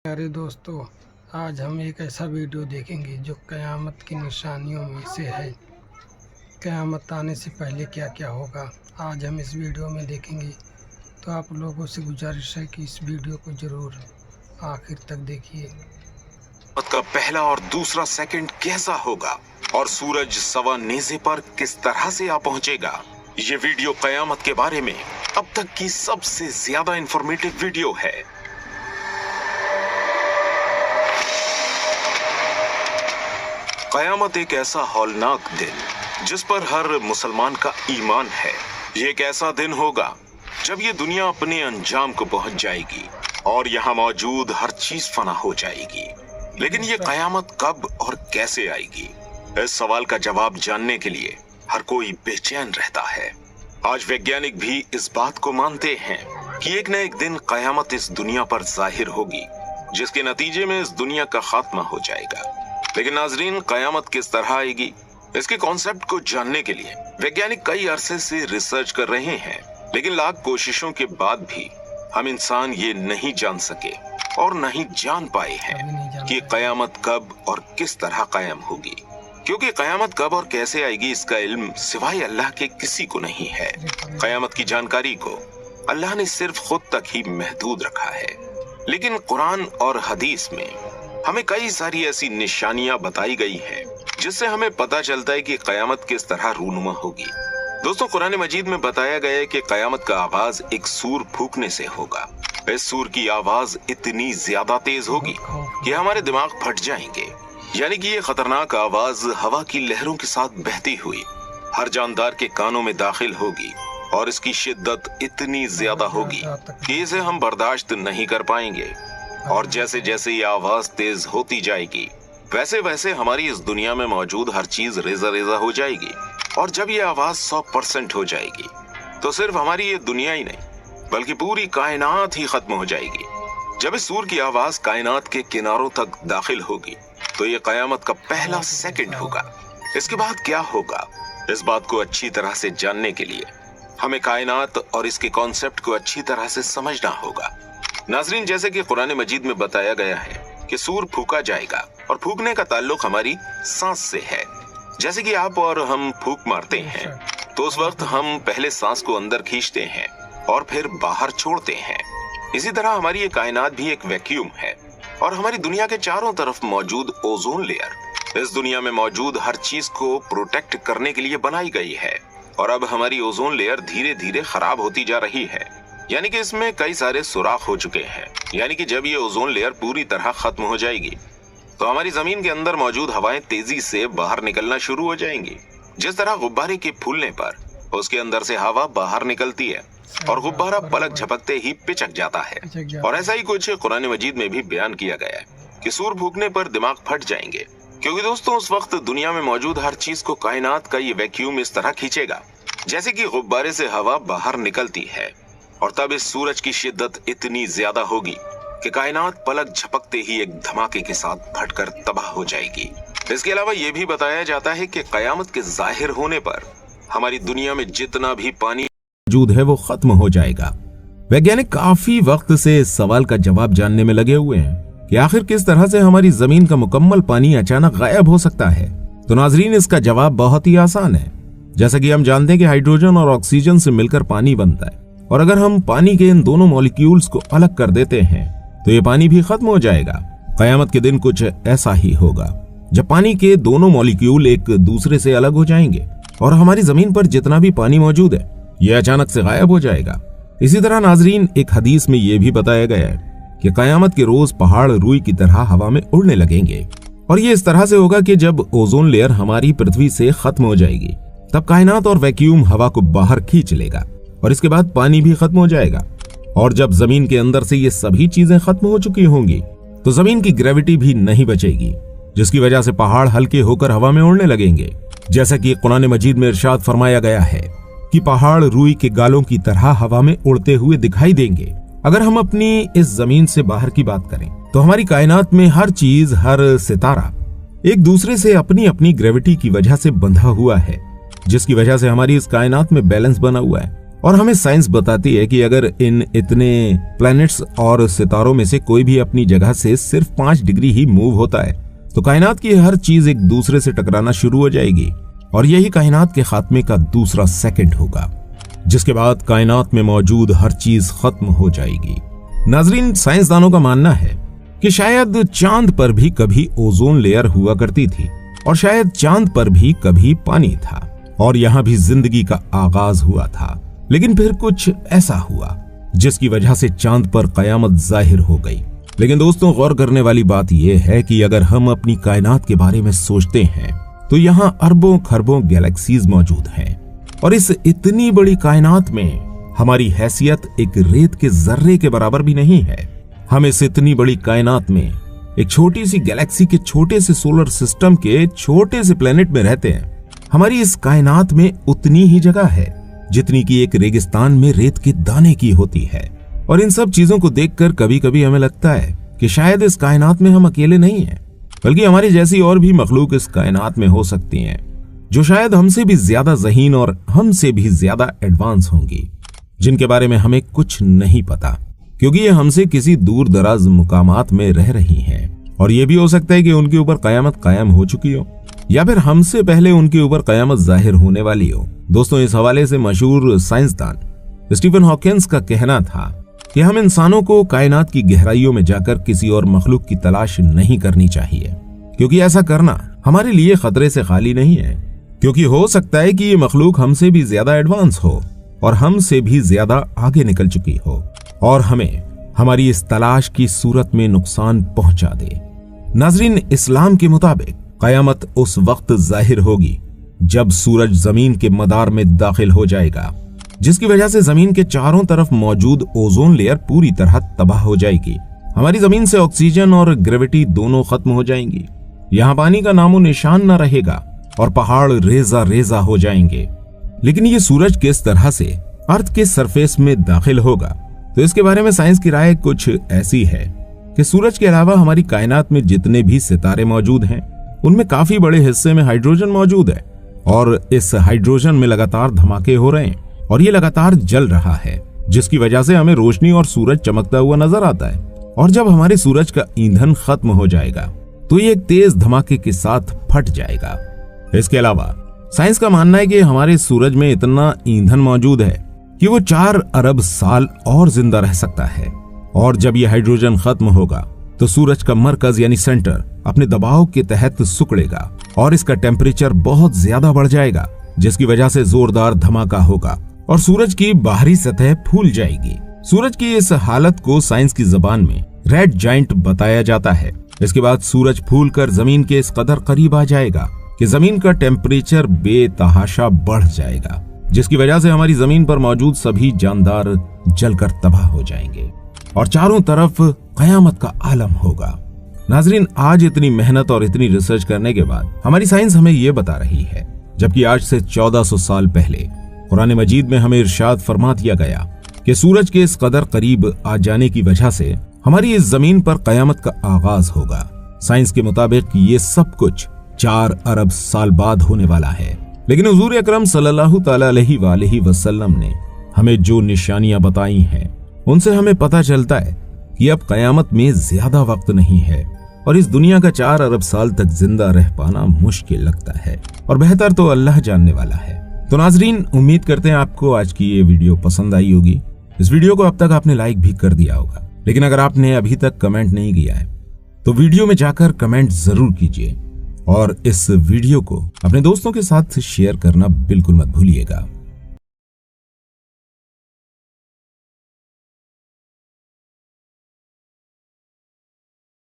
प्यारे दोस्तों, आज हम एक ऐसा वीडियो देखेंगे जो क़यामत की निशानियों में से है। क़यामत आने से पहले क्या क्या होगा, आज हम इस वीडियो में देखेंगे। तो आप लोगों से गुजारिश है कि इस वीडियो को ज़रूर आखिर तक देखिए। का पहला और दूसरा सेकंड कैसा होगा और सूरज सवा नेज़े पर किस तरह से आ पहुंचेगा, ये वीडियो क़यामत के बारे में अब तक की सबसे ज्यादा इंफॉर्मेटिव वीडियो है। क़यामत एक ऐसा हौलनाक दिन जिस पर हर मुसलमान का ईमान है। ये एक ऐसा दिन होगा जब ये दुनिया अपने अंजाम को पहुंच जाएगी और यहाँ मौजूद हर चीज फना हो जाएगी। लेकिन ये क़यामत कब और कैसे आएगी, इस सवाल का जवाब जानने के लिए हर कोई बेचैन रहता है। आज वैज्ञानिक भी इस बात को मानते हैं कि एक न एक दिन क़यामत इस दुनिया पर जाहिर होगी, जिसके नतीजे में इस दुनिया का खात्मा हो जाएगा। लेकिन नाजरीन, क़यामत किस तरह आएगी, इसके कॉन्सेप्ट को जानने के लिए वैज्ञानिक कई अरसे से रिसर्च कर रहे हैं। लेकिन लाख कोशिशों के बाद भी हम इंसान ये नहीं जान सके और नहीं जान पाए हैं कि क़यामत कब और किस तरह कायम होगी। क्योंकि क़यामत कब और कैसे आएगी, इसका इल्म सिवाय अल्लाह के किसी को नहीं है। क़यामत की जानकारी को अल्लाह ने सिर्फ खुद तक ही महदूद रखा है। लेकिन कुरान और हदीस में हमें कई सारी ऐसी निशानियां बताई गई हैं जिससे हमें पता चलता है कि क़यामत किस तरह रूनुमा होगी। दोस्तों, कुरान मजीद में बताया गया है कि क़यामत का आवाज एक सूर फूकने से होगा। इस सूर की आवाज इतनी ज्यादा तेज होगी कि हमारे दिमाग फट जाएंगे। यानी कि ये खतरनाक आवाज हवा की लहरों के साथ बहती हुई हर जानदार के कानों में दाखिल होगी और इसकी शिद्दत इतनी ज्यादा होगी कि इसे हम बर्दाश्त नहीं कर पाएंगे। और जैसे जैसे ये आवाज तेज होती जाएगी, वैसे वैसे हमारी इस दुनिया में मौजूद हर चीज रेजा रेजा हो जाएगी। और जब ये आवाज 100% हो जाएगी तो सिर्फ हमारी ये दुनिया ही नहीं बल्कि पूरी कायनात ही खत्म हो जाएगी। जब इस सूर की आवाज कायनात के किनारों तक दाखिल होगी तो ये क़यामत का पहला सेकंड होगा। इसके बाद क्या होगा, इस बात को अच्छी तरह से जानने के लिए हमें कायनात और इसके कॉन्सेप्ट को अच्छी तरह से समझना होगा। नाजरीन, जैसे कि कुरान मजीद में बताया गया है कि सूर फूका जाएगा और फूकने का ताल्लुक हमारी सांस से है। जैसे कि आप और हम फूक मारते हैं तो उस वक्त हम पहले सांस को अंदर खींचते हैं और फिर बाहर छोड़ते हैं। इसी तरह हमारी ये कायनात भी एक वैक्यूम है और हमारी दुनिया के चारों तरफ मौजूद ओजोन लेयर इस दुनिया में मौजूद हर चीज को प्रोटेक्ट करने के लिए बनाई गई है। और अब हमारी ओजोन लेयर धीरे धीरे खराब होती जा रही है, यानी कि इसमें कई सारे सुराख हो चुके हैं। यानी कि जब ये ओजोन लेयर पूरी तरह खत्म हो जाएगी तो हमारी जमीन के अंदर मौजूद हवाएं तेजी से बाहर निकलना शुरू हो जाएंगी। जिस तरह गुब्बारे के फूलने पर उसके अंदर से हवा बाहर निकलती है और गुब्बारा पलक झपकते ही पिचक जाता है। और ऐसा ही कुछ कुरान मजीद में भी बयान किया गया है कि सूर फूकने पर दिमाग फट जाएंगे। क्योंकि दोस्तों, उस वक्त दुनिया में मौजूद हर चीज को कायनात का ये वैक्यूम इस तरह खींचेगा जैसे कि गुब्बारे से हवा बाहर निकलती है। और तब इस सूरज की शिद्दत इतनी ज्यादा होगी कि कायनात पलक झपकते ही एक धमाके के साथ फटकर तबाह हो जाएगी। इसके अलावा ये भी बताया जाता है कि क़यामत के जाहिर होने पर हमारी दुनिया में जितना भी पानी मौजूद है वो खत्म हो जाएगा। वैज्ञानिक काफी वक्त से इस सवाल का जवाब जानने में लगे हुए हैं कि आखिर किस तरह से हमारी जमीन का मुकम्मल पानी अचानक गायब हो सकता है। तो नाजरीन, इसका जवाब बहुत ही आसान है। जैसा कि हम जानते हैं कि हाइड्रोजन और ऑक्सीजन से मिलकर पानी बनता है, और अगर हम पानी के इन दोनों मॉलिक्यूल्स को अलग कर देते हैं तो ये पानी भी खत्म हो जाएगा। क़यामत के दिन कुछ ऐसा ही होगा जब पानी के दोनों मॉलिक्यूल एक दूसरे से अलग हो जाएंगे और हमारी जमीन पर जितना भी पानी मौजूद है ये अचानक से गायब हो जाएगा। इसी तरह नाजरीन, एक हदीस में ये भी बताया गया है कि क़यामत के रोज पहाड़ रुई की तरह हवा में उड़ने लगेंगे। और ये इस तरह से होगा कि जब ओजोन लेयर हमारी पृथ्वी से खत्म हो जाएगी तब कायनात और वैक्यूम हवा को बाहर खींच लेगा और इसके बाद पानी भी खत्म हो जाएगा। और जब जमीन के अंदर से ये सभी चीजें खत्म हो चुकी होंगी तो जमीन की ग्रेविटी भी नहीं बचेगी, जिसकी वजह से पहाड़ हल्के होकर हवा में उड़ने लगेंगे। जैसा कि कुरान मजीद में इरशाद फरमाया गया है कि पहाड़ रुई के गालों की तरह हवा में उड़ते हुए दिखाई देंगे। अगर हम अपनी इस जमीन से बाहर की बात करें तो हमारी कायनात में हर चीज, हर सितारा एक दूसरे से अपनी अपनी ग्रेविटी की वजह से बंधा हुआ है, जिसकी वजह से हमारी इस कायनात में बैलेंस बना हुआ है और हमें साइंस बताती है कि अगर इन इतने प्लैनेट्स और सितारों में से कोई भी अपनी जगह से सिर्फ 5 डिग्री ही मूव होता है तो कायनात की हर चीज एक दूसरे से टकराना शुरू हो जाएगी और यही कायनात के खात्मे का दूसरा सेकंड होगा, जिसके बाद कायनात में मौजूद हर चीज खत्म हो जाएगी। नाजरीन, साइंसदानों का मानना है कि शायद चांद पर भी कभी ओजोन लेयर हुआ करती थी और शायद चांद पर भी कभी पानी था और यहाँ भी जिंदगी का आगाज हुआ था, लेकिन फिर कुछ ऐसा हुआ जिसकी वजह से चांद पर कयामत जाहिर हो गई। लेकिन दोस्तों, गौर करने वाली बात यह है कि अगर हम अपनी कायनात के बारे में सोचते हैं तो यहाँ अरबों खरबों गैलेक्सीज मौजूद हैं और इस इतनी बड़ी कायनात में हमारी हैसियत एक रेत के जर्रे के बराबर भी नहीं है। हम इस इतनी बड़ी कायनात में एक छोटी सी गैलेक्सी के छोटे से सोलर सिस्टम के छोटे से प्लेनेट में रहते हैं। हमारी इस कायनात में उतनी ही जगह है जितनी कि एक रेगिस्तान में रेत के दाने की होती है। और इन सब चीजों को देखकर कभी कभी हमें लगता है कि शायद इस कायनात में हम अकेले नहीं हैं, बल्कि हमारी जैसी और भी मखलूक इस कायनात में हो सकती हैं जो शायद हमसे भी ज्यादा ज़हीन और हमसे भी ज्यादा एडवांस होंगी, जिनके बारे में हमें कुछ नहीं पता क्योंकि ये हमसे किसी दूर दराज मुकामात में रह रही हैं। और ये भी हो सकता है कि उनके ऊपर कयामत कायम हो चुकी हो या फिर हमसे पहले उनके ऊपर कयामत जाहिर होने वाली हो। दोस्तों, इस हवाले से मशहूर साइंसदान स्टीफन हॉकिंस का कहना था कि हम इंसानों को कायनात की गहराइयों में जाकर किसी और मखलूक की तलाश नहीं करनी चाहिए, क्योंकि ऐसा करना हमारे लिए खतरे से खाली नहीं है, क्योंकि हो सकता है कि ये मखलूक हमसे भी ज्यादा एडवांस हो और हमसे भी ज्यादा आगे निकल चुकी हो और हमें हमारी इस तलाश की सूरत में नुकसान पहुंचा दे। नाजरीन, इस्लाम के मुताबिक कयामत उस वक्त जाहिर होगी जब सूरज जमीन के मदार में दाखिल हो जाएगा, जिसकी वजह से जमीन के चारों तरफ मौजूद ओजोन लेयर पूरी तरह तबाह हो जाएगी। हमारी जमीन से ऑक्सीजन और ग्रेविटी दोनों खत्म हो जाएंगी। यहाँ पानी का नामो निशान न रहेगा और पहाड़ रेजा रेजा हो जाएंगे। लेकिन ये सूरज किस तरह से अर्थ के सरफेस में दाखिल होगा, तो इसके बारे में साइंस की राय कुछ ऐसी है कि सूरज के अलावा हमारी कायनात में जितने भी सितारे मौजूद हैं उनमें काफी बड़े हिस्से में हाइड्रोजन मौजूद है और इस हाइड्रोजन में लगातार धमाके हो रहे हैं और ये लगातार जल रहा है, जिसकी वजह से हमें रोशनी और सूरज चमकता हुआ नजर आता है। और जब हमारे सूरज का ईंधन खत्म हो जाएगा तो ये एक तेज धमाके के साथ फट जाएगा। इसके अलावा साइंस का मानना है कि हमारे सूरज में इतना ईंधन मौजूद है कि वो 4 अरब साल और जिंदा रह सकता है। और जब ये हाइड्रोजन खत्म होगा तो सूरज का मरकज यानी सेंटर अपने दबाव के तहत सिकुड़ेगा और इसका टेम्परेचर बहुत ज्यादा बढ़ जाएगा, जिसकी वजह से जोरदार धमाका होगा और सूरज की बाहरी सतह फूल जाएगी। सूरज की इस हालत को साइंस की जबान में रेड जाइंट बताया जाता है। इसके बाद सूरज फूलकर जमीन के इस कदर करीब आ जाएगा कि जमीन का टेम्परेचर बेतहाशा बढ़ जाएगा, जिसकी वजह से हमारी जमीन पर मौजूद सभी जानदार जलकर तबाह हो जाएंगे और चारों तरफ कयामत का आलम होगा। नाजरीन, आज इतनी मेहनत और इतनी रिसर्च करने के बाद हमारी साइंस हमें ये बता रही है, जबकि आज से 1400 साल पहले कुरान मजीद में हमें इरशाद फरमा दिया गया कि सूरज के इस कदर करीब आ जाने की वजह से हमारी इस जमीन पर कयामत का आगाज होगा। साइंस के मुताबिक ये सब कुछ 4 अरब साल बाद होने वाला है। लेकिन हुजूर अकरम सल्लल्लाहु तआला अलैहि वसल्लम ने हमें जो निशानियां बताई हैं उनसे हमें पता चलता है कि अब कयामत में ज्यादा वक्त नहीं है और इस दुनिया का 4 अरब साल तक जिंदा रह पाना मुश्किल लगता है और बेहतर तो अल्लाह जानने वाला है। तो नाजरीन, उम्मीद करते हैं आपको आज की ये वीडियो पसंद आई होगी। इस वीडियो को अब तक आपने लाइक भी कर दिया होगा, लेकिन अगर आपने अभी तक कमेंट नहीं किया है तो वीडियो में जाकर कमेंट जरूर कीजिए और इस वीडियो को अपने दोस्तों के साथ शेयर करना बिल्कुल मत भूलिएगा।